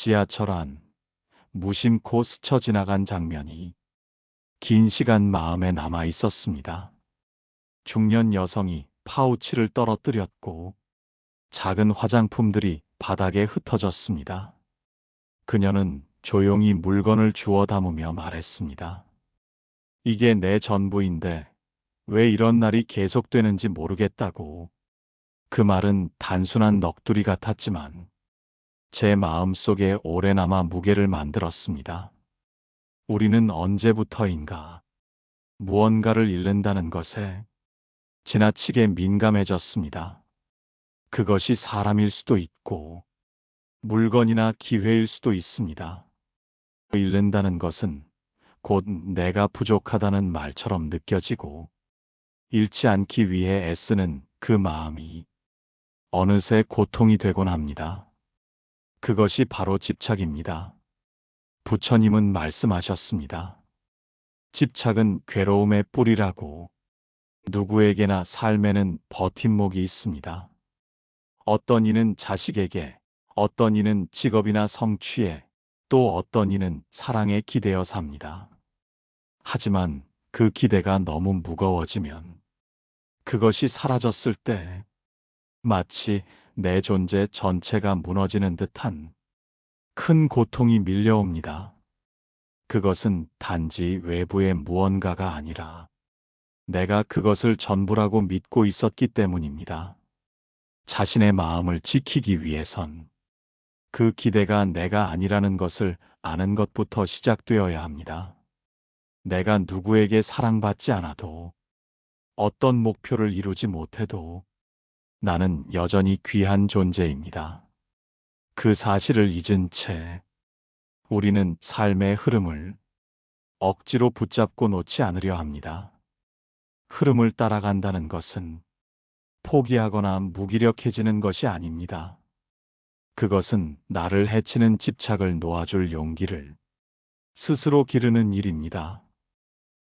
지하철 안 무심코 스쳐 지나간 장면이 긴 시간 마음에 남아 있었습니다. 중년 여성이 파우치를 떨어뜨렸고 작은 화장품들이 바닥에 흩어졌습니다. 그녀는 조용히 물건을 주워 담으며 말했습니다. 이게 내 전부인데 왜 이런 날이 계속되는지 모르겠다고. 그 말은 단순한 넋두리 같았지만 제 마음속에 오래남아 무게를 만들었습니다. 우리는 언제부터인가 무언가를 잃는다는 것에 지나치게 민감해졌습니다. 그것이 사람일 수도 있고 물건이나 기회일 수도 있습니다. 잃는다는 것은 곧 내가 부족하다는 말처럼 느껴지고 잃지 않기 위해 애쓰는 그 마음이 어느새 고통이 되곤 합니다. 그것이 바로 집착입니다. 부처님은 말씀하셨습니다. 집착은 괴로움의 뿌리라고. 누구에게나 삶에는 버팀목이 있습니다. 어떤 이는 자식에게, 어떤 이는 직업이나 성취에, 또 어떤 이는 사랑에 기대어 삽니다. 하지만 그 기대가 너무 무거워지면 그것이 사라졌을 때 마치 내 존재 전체가 무너지는 듯한 큰 고통이 밀려옵니다. 그것은 단지 외부의 무언가가 아니라 내가 그것을 전부라고 믿고 있었기 때문입니다. 자신의 마음을 지키기 위해선 그 기대가 내가 아니라는 것을 아는 것부터 시작되어야 합니다. 내가 누구에게 사랑받지 않아도 어떤 목표를 이루지 못해도 나는 여전히 귀한 존재입니다. 그 사실을 잊은 채 우리는 삶의 흐름을 억지로 붙잡고 놓지 않으려 합니다. 흐름을 따라간다는 것은 포기하거나 무기력해지는 것이 아닙니다. 그것은 나를 해치는 집착을 놓아줄 용기를 스스로 기르는 일입니다.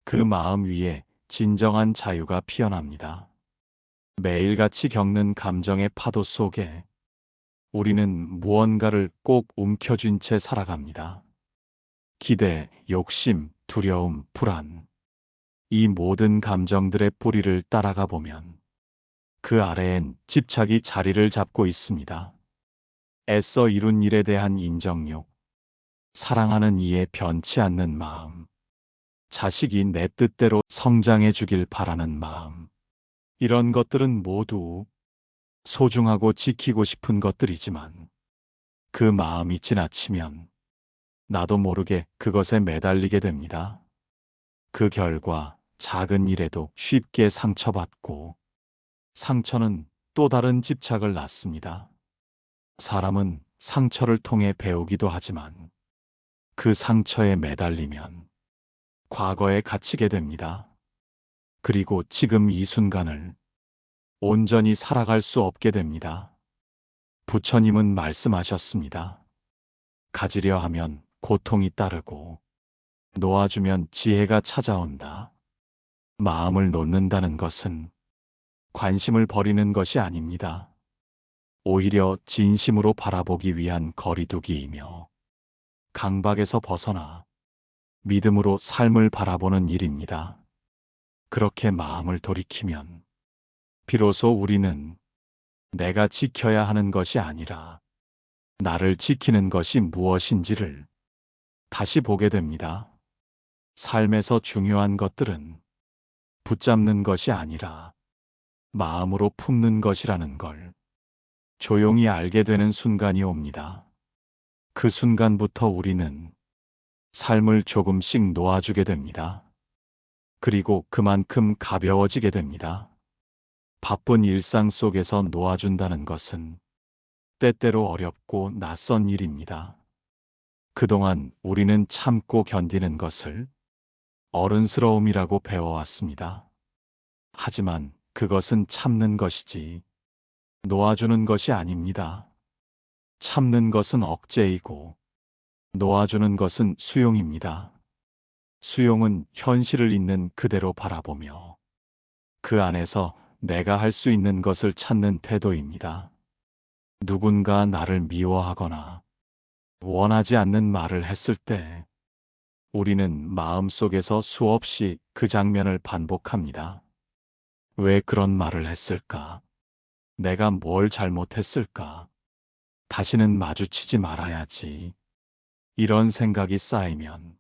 그 마음 위에 진정한 자유가 피어납니다. 매일같이 겪는 감정의 파도 속에 우리는 무언가를 꼭 움켜쥔 채 살아갑니다. 기대, 욕심, 두려움, 불안. 이 모든 감정들의 뿌리를 따라가 보면 그 아래엔 집착이 자리를 잡고 있습니다. 애써 이룬 일에 대한 인정욕, 사랑하는 이에 변치 않는 마음, 자식이 내 뜻대로 성장해 주길 바라는 마음. 이런 것들은 모두 소중하고 지키고 싶은 것들이지만 그 마음이 지나치면 나도 모르게 그것에 매달리게 됩니다. 그 결과 작은 일에도 쉽게 상처받고 상처는 또 다른 집착을 낳습니다. 사람은 상처를 통해 배우기도 하지만 그 상처에 매달리면 과거에 갇히게 됩니다. 그리고 지금 이 순간을 온전히 살아갈 수 없게 됩니다. 부처님은 말씀하셨습니다. 가지려 하면 고통이 따르고 놓아주면 지혜가 찾아온다. 마음을 놓는다는 것은 관심을 버리는 것이 아닙니다. 오히려 진심으로 바라보기 위한 거리두기이며 강박에서 벗어나 믿음으로 삶을 바라보는 일입니다. 그렇게 마음을 돌이키면 비로소 우리는 내가 지켜야 하는 것이 아니라 나를 지키는 것이 무엇인지를 다시 보게 됩니다. 삶에서 중요한 것들은 붙잡는 것이 아니라 마음으로 품는 것이라는 걸 조용히 알게 되는 순간이 옵니다. 그 순간부터 우리는 삶을 조금씩 놓아주게 됩니다. 그리고 그만큼 가벼워지게 됩니다. 바쁜 일상 속에서 놓아준다는 것은 때때로 어렵고 낯선 일입니다. 그동안 우리는 참고 견디는 것을 어른스러움이라고 배워왔습니다. 하지만 그것은 참는 것이지 놓아주는 것이 아닙니다. 참는 것은 억제이고 놓아주는 것은 수용입니다. 수용은 현실을 있는 그대로 바라보며 그 안에서 내가 할 수 있는 것을 찾는 태도입니다. 누군가 나를 미워하거나 원하지 않는 말을 했을 때 우리는 마음속에서 수없이 그 장면을 반복합니다. 왜 그런 말을 했을까? 내가 뭘 잘못했을까? 다시는 마주치지 말아야지. 이런 생각이 쌓이면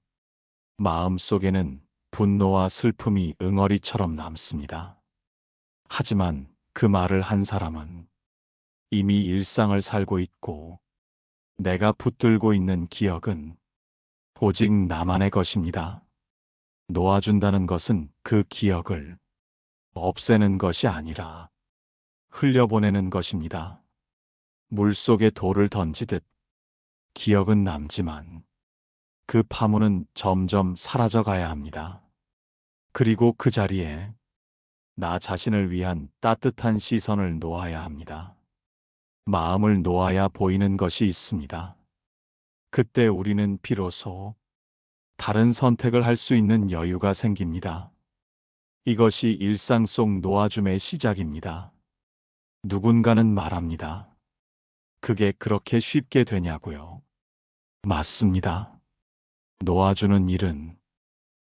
마음속에는 분노와 슬픔이 응어리처럼 남습니다. 하지만 그 말을 한 사람은 이미 일상을 살고 있고 내가 붙들고 있는 기억은 오직 나만의 것입니다. 놓아준다는 것은 그 기억을 없애는 것이 아니라 흘려보내는 것입니다. 물속에 돌을 던지듯 기억은 남지만 그 파문은 점점 사라져 가야 합니다. 그리고 그 자리에 나 자신을 위한 따뜻한 시선을 놓아야 합니다. 마음을 놓아야 보이는 것이 있습니다. 그때 우리는 비로소 다른 선택을 할 수 있는 여유가 생깁니다. 이것이 일상 속 놓아줌의 시작입니다. 누군가는 말합니다. 그게 그렇게 쉽게 되냐고요. 맞습니다. 놓아주는 일은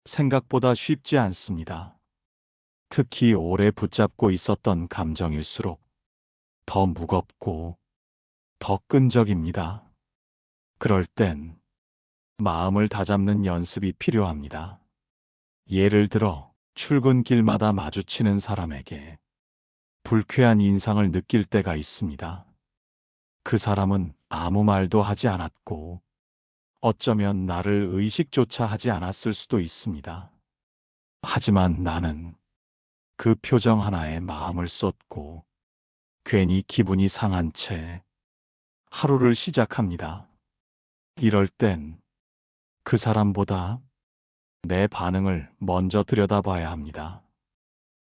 생각보다 쉽지 않습니다. 특히 오래 붙잡고 있었던 감정일수록 더 무겁고 더 끈적입니다. 그럴 땐 마음을 다잡는 연습이 필요합니다. 예를 들어 출근길마다 마주치는 사람에게 불쾌한 인상을 느낄 때가 있습니다. 그 사람은 아무 말도 하지 않았고 어쩌면 나를 의식조차 하지 않았을 수도 있습니다. 하지만 나는 그 표정 하나에 마음을 쏟고 괜히 기분이 상한 채 하루를 시작합니다. 이럴 땐 그 사람보다 내 반응을 먼저 들여다봐야 합니다.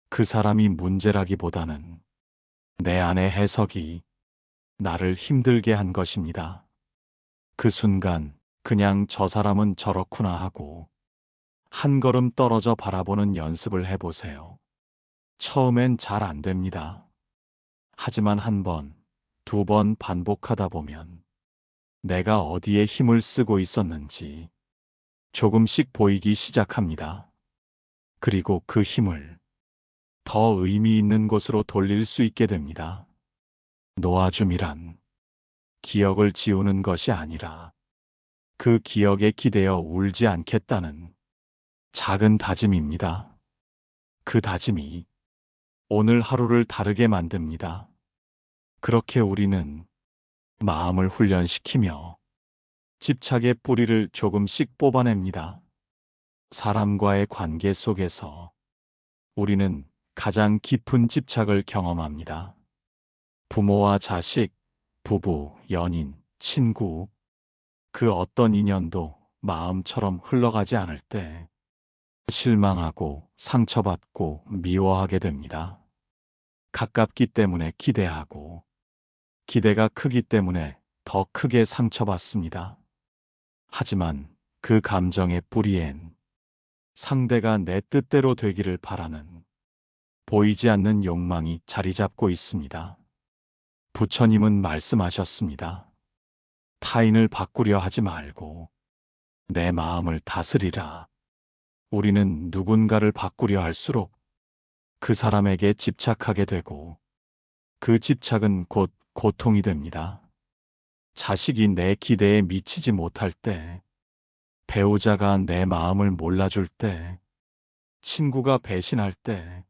그 사람이 문제라기보다는 내 안의 해석이 나를 힘들게 한 것입니다. 그 순간 그냥 저 사람은 저렇구나 하고 한 걸음 떨어져 바라보는 연습을 해보세요. 처음엔 잘 안 됩니다. 하지만 한 번, 두 번 반복하다 보면 내가 어디에 힘을 쓰고 있었는지 조금씩 보이기 시작합니다. 그리고 그 힘을 더 의미 있는 곳으로 돌릴 수 있게 됩니다. 놓아줌이란 기억을 지우는 것이 아니라 그 기억에 기대어 울지 않겠다는 작은 다짐입니다. 그 다짐이 오늘 하루를 다르게 만듭니다. 그렇게 우리는 마음을 훈련시키며 집착의 뿌리를 조금씩 뽑아냅니다. 사람과의 관계 속에서 우리는 가장 깊은 집착을 경험합니다. 부모와 자식, 부부, 연인, 친구, 그 어떤 인연도 마음처럼 흘러가지 않을 때 실망하고 상처받고 미워하게 됩니다. 가깝기 때문에 기대하고 기대가 크기 때문에 더 크게 상처받습니다. 하지만 그 감정의 뿌리엔 상대가 내 뜻대로 되기를 바라는 보이지 않는 욕망이 자리 잡고 있습니다. 부처님은 말씀하셨습니다. 타인을 바꾸려 하지 말고 내 마음을 다스리라. 우리는 누군가를 바꾸려 할수록 그 사람에게 집착하게 되고 그 집착은 곧 고통이 됩니다. 자식이 내 기대에 미치지 못할 때, 배우자가 내 마음을 몰라줄 때, 친구가 배신할 때,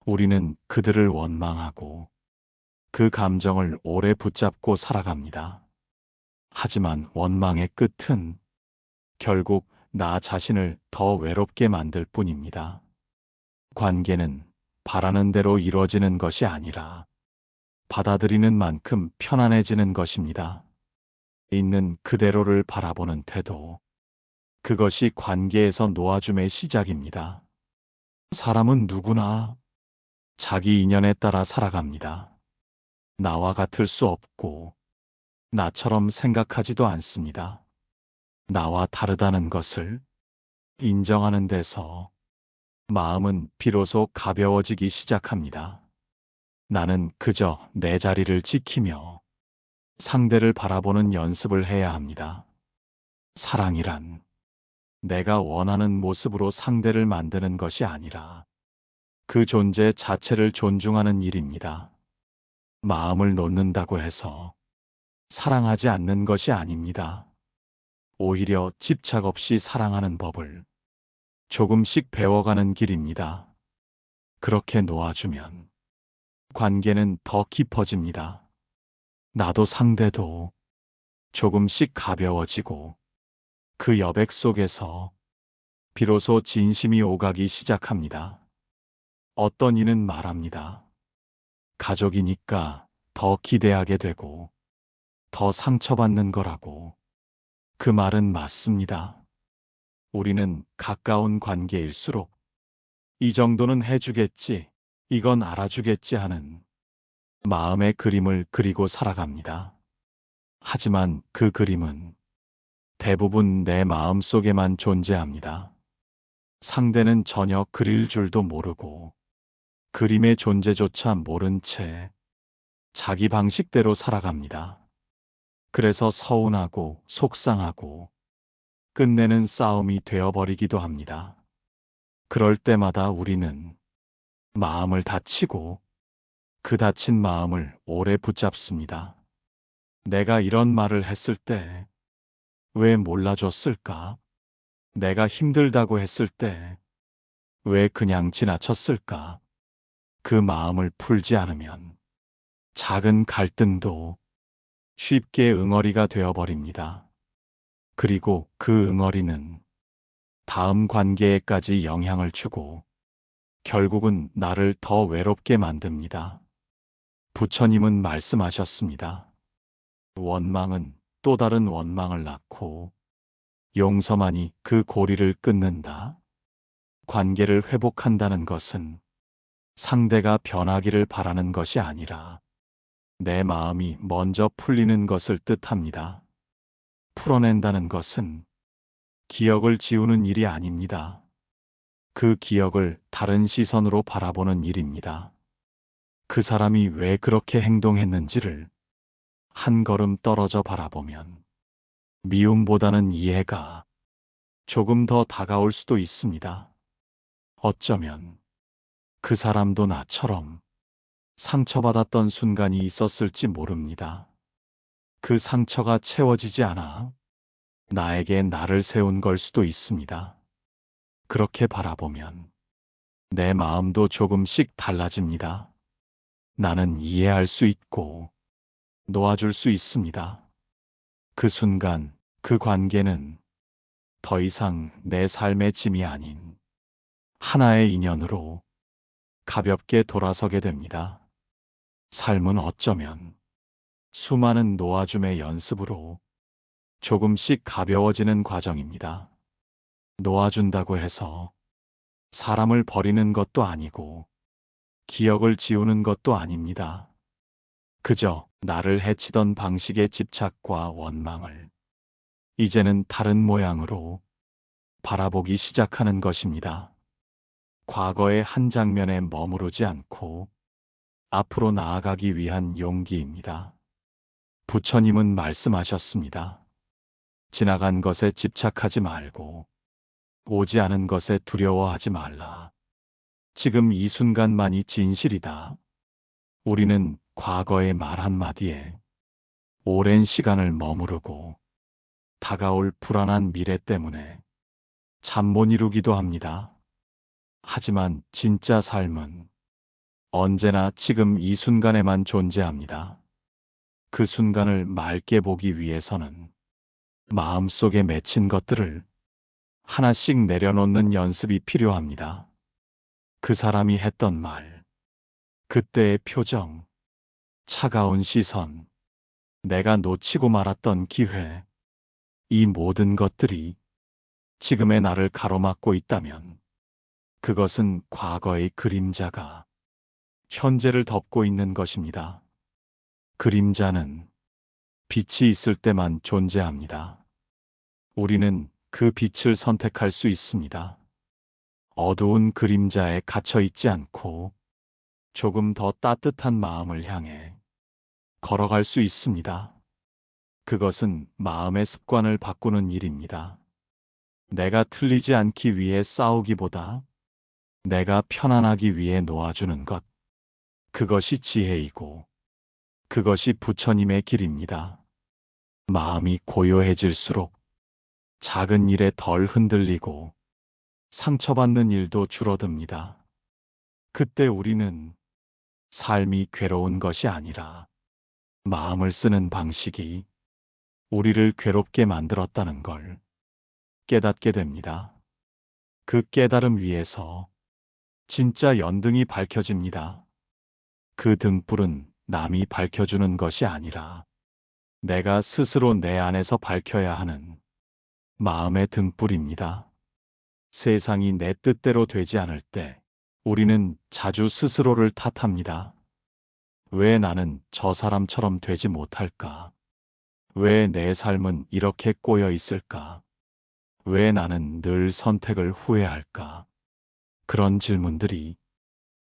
우리는 그들을 원망하고 그 감정을 오래 붙잡고 살아갑니다. 하지만 원망의 끝은 결국 나 자신을 더 외롭게 만들 뿐입니다. 관계는 바라는 대로 이루어지는 것이 아니라 받아들이는 만큼 편안해지는 것입니다. 있는 그대로를 바라보는 태도, 그것이 관계에서 놓아줌의 시작입니다. 사람은 누구나 자기 인연에 따라 살아갑니다. 나와 같을 수 없고 나처럼 생각하지도 않습니다. 나와 다르다는 것을 인정하는 데서 마음은 비로소 가벼워지기 시작합니다. 나는 그저 내 자리를 지키며 상대를 바라보는 연습을 해야 합니다. 사랑이란 내가 원하는 모습으로 상대를 만드는 것이 아니라 그 존재 자체를 존중하는 일입니다. 마음을 놓는다고 해서 사랑하지 않는 것이 아닙니다. 오히려 집착 없이 사랑하는 법을 조금씩 배워가는 길입니다. 그렇게 놓아주면 관계는 더 깊어집니다. 나도 상대도 조금씩 가벼워지고 그 여백 속에서 비로소 진심이 오가기 시작합니다. 어떤 이는 말합니다. 가족이니까 더 기대하게 되고 더 상처받는 거라고. 그 말은 맞습니다. 우리는 가까운 관계일수록 이 정도는 해주겠지, 이건 알아주겠지 하는 마음의 그림을 그리고 살아갑니다. 하지만 그 그림은 대부분 내 마음 속에만 존재합니다. 상대는 전혀 그릴 줄도 모르고 그림의 존재조차 모른 채 자기 방식대로 살아갑니다. 그래서 서운하고 속상하고 끝내는 싸움이 되어버리기도 합니다. 그럴 때마다 우리는 마음을 다치고 그 다친 마음을 오래 붙잡습니다. 내가 이런 말을 했을 때 왜 몰라줬을까? 내가 힘들다고 했을 때 왜 그냥 지나쳤을까? 그 마음을 풀지 않으면 작은 갈등도 쉽게 응어리가 되어버립니다. 그리고 그 응어리는 다음 관계에까지 영향을 주고 결국은 나를 더 외롭게 만듭니다. 부처님은 말씀하셨습니다. 원망은 또 다른 원망을 낳고 용서만이 그 고리를 끊는다. 관계를 회복한다는 것은 상대가 변하기를 바라는 것이 아니라 내 마음이 먼저 풀리는 것을 뜻합니다. 풀어낸다는 것은 기억을 지우는 일이 아닙니다. 그 기억을 다른 시선으로 바라보는 일입니다. 그 사람이 왜 그렇게 행동했는지를 한 걸음 떨어져 바라보면 미움보다는 이해가 조금 더 다가올 수도 있습니다. 어쩌면 그 사람도 나처럼 상처받았던 순간이 있었을지 모릅니다. 그 상처가 채워지지 않아 나에게 나를 세운 걸 수도 있습니다. 그렇게 바라보면 내 마음도 조금씩 달라집니다. 나는 이해할 수 있고 놓아줄 수 있습니다. 그 순간 그 관계는 더 이상 내 삶의 짐이 아닌 하나의 인연으로 가볍게 돌아서게 됩니다. 삶은 어쩌면 수많은 놓아줌의 연습으로 조금씩 가벼워지는 과정입니다. 놓아준다고 해서 사람을 버리는 것도 아니고 기억을 지우는 것도 아닙니다. 그저 나를 해치던 방식의 집착과 원망을 이제는 다른 모양으로 바라보기 시작하는 것입니다. 과거의 한 장면에 머무르지 않고 앞으로 나아가기 위한 용기입니다. 부처님은 말씀하셨습니다. 지나간 것에 집착하지 말고 오지 않은 것에 두려워하지 말라. 지금 이 순간만이 진실이다. 우리는 과거의 말 한마디에 오랜 시간을 머무르고 다가올 불안한 미래 때문에 잠 못 이루기도 합니다. 하지만 진짜 삶은 언제나 지금 이 순간에만 존재합니다. 그 순간을 맑게 보기 위해서는 마음속에 맺힌 것들을 하나씩 내려놓는 연습이 필요합니다. 그 사람이 했던 말, 그때의 표정, 차가운 시선, 내가 놓치고 말았던 기회, 이 모든 것들이 지금의 나를 가로막고 있다면 그것은 과거의 그림자가 현재를 덮고 있는 것입니다. 그림자는 빛이 있을 때만 존재합니다. 우리는 그 빛을 선택할 수 있습니다. 어두운 그림자에 갇혀 있지 않고 조금 더 따뜻한 마음을 향해 걸어갈 수 있습니다. 그것은 마음의 습관을 바꾸는 일입니다. 내가 틀리지 않기 위해 싸우기보다 내가 편안하기 위해 놓아주는 것. 그것이 지혜이고 그것이 부처님의 길입니다. 마음이 고요해질수록 작은 일에 덜 흔들리고 상처받는 일도 줄어듭니다. 그때 우리는 삶이 괴로운 것이 아니라 마음을 쓰는 방식이 우리를 괴롭게 만들었다는 걸 깨닫게 됩니다. 그 깨달음 위에서 진짜 연등이 밝혀집니다. 그 등불은 남이 밝혀주는 것이 아니라 내가 스스로 내 안에서 밝혀야 하는 마음의 등불입니다. 세상이 내 뜻대로 되지 않을 때 우리는 자주 스스로를 탓합니다. 왜 나는 저 사람처럼 되지 못할까? 왜 내 삶은 이렇게 꼬여 있을까? 왜 나는 늘 선택을 후회할까? 그런 질문들이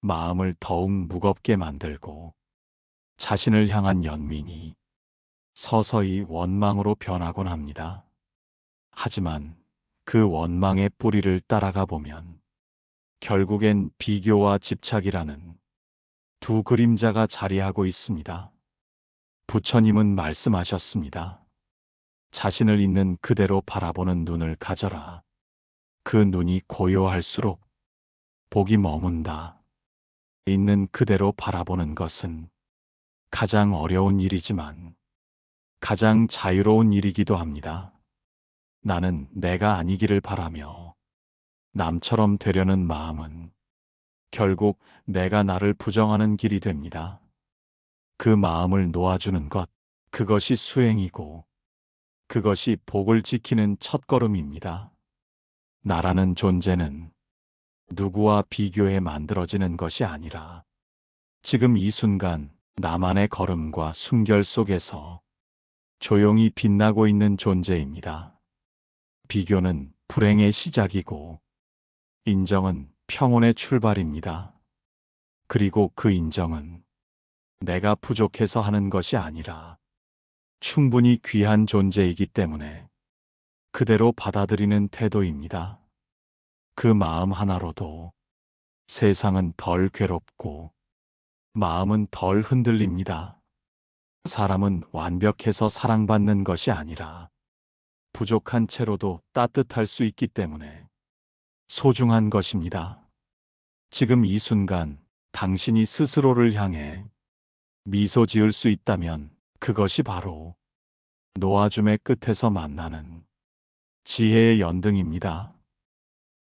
마음을 더욱 무겁게 만들고 자신을 향한 연민이 서서히 원망으로 변하곤 합니다. 하지만 그 원망의 뿌리를 따라가 보면 결국엔 비교와 집착이라는 두 그림자가 자리하고 있습니다. 부처님은 말씀하셨습니다. 자신을 있는 그대로 바라보는 눈을 가져라. 그 눈이 고요할수록 복이 머문다. 있는 그대로 바라보는 것은 가장 어려운 일이지만 가장 자유로운 일이기도 합니다. 나는 내가 아니기를 바라며 남처럼 되려는 마음은 결국 내가 나를 부정하는 길이 됩니다. 그 마음을 놓아주는 것, 그것이 수행이고 그것이 복을 지키는 첫걸음입니다. 나라는 존재는 누구와 비교해 만들어지는 것이 아니라 지금 이 순간 나만의 걸음과 순결 속에서 조용히 빛나고 있는 존재입니다. 비교는 불행의 시작이고 인정은 평온의 출발입니다. 그리고 그 인정은 내가 부족해서 하는 것이 아니라 충분히 귀한 존재이기 때문에 그대로 받아들이는 태도입니다. 그 마음 하나로도 세상은 덜 괴롭고 마음은 덜 흔들립니다. 사람은 완벽해서 사랑받는 것이 아니라 부족한 채로도 따뜻할 수 있기 때문에 소중한 것입니다. 지금 이 순간 당신이 스스로를 향해 미소 지을 수 있다면 그것이 바로 놓아줌의 끝에서 만나는 지혜의 연등입니다.